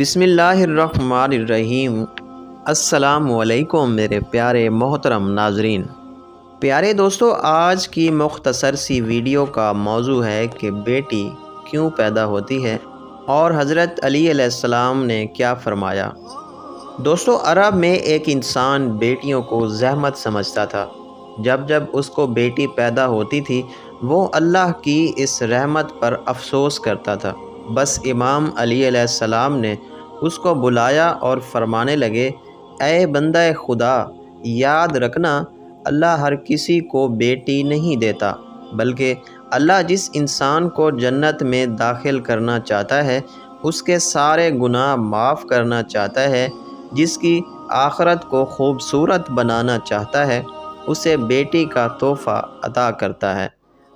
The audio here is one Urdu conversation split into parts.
بسم اللہ الرحمن الرحیم۔ السلام علیکم میرے پیارے محترم ناظرین۔ پیارے دوستو، آج کی مختصر سی ویڈیو کا موضوع ہے کہ بیٹی کیوں پیدا ہوتی ہے اور حضرت علی علیہ السلام نے کیا فرمایا۔ دوستو، عرب میں ایک انسان بیٹیوں کو زحمت سمجھتا تھا۔ جب جب اس کو بیٹی پیدا ہوتی تھی وہ اللہ کی اس رحمت پر افسوس کرتا تھا۔ بس امام علی علیہ السلام نے اس کو بلایا اور فرمانے لگے، اے بندہ خدا، یاد رکھنا اللہ ہر کسی کو بیٹی نہیں دیتا، بلکہ اللہ جس انسان کو جنت میں داخل کرنا چاہتا ہے اس کے سارے گناہ معاف کرنا چاہتا ہے، جس کی آخرت کو خوبصورت بنانا چاہتا ہے اسے بیٹی کا تحفہ عطا کرتا ہے۔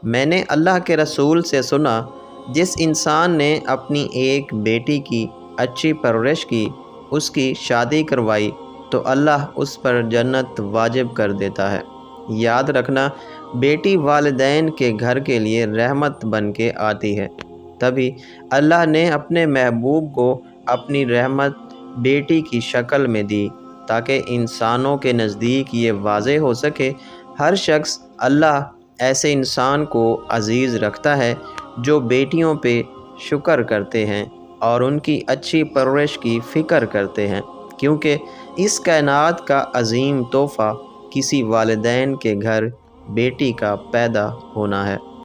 میں نے اللہ کے رسول سے سنا، جس انسان نے اپنی ایک بیٹی کی اچھی پرورش کی، اس کی شادی کروائی، تو اللہ اس پر جنت واجب کر دیتا ہے۔ یاد رکھنا، بیٹی والدین کے گھر کے لیے رحمت بن کے آتی ہے۔ تبھی اللہ نے اپنے محبوب کو اپنی رحمت بیٹی کی شکل میں دی، تاکہ انسانوں کے نزدیک یہ واضح ہو سکے، ہر شخص اللہ ایسے انسان کو عزیز رکھتا ہے جو بیٹیوں پہ شکر کرتے ہیں اور ان کی اچھی پرورش کی فکر کرتے ہیں، کیونکہ اس کائنات کا عظیم تحفہ کسی والدین کے گھر بیٹی کا پیدا ہونا ہے۔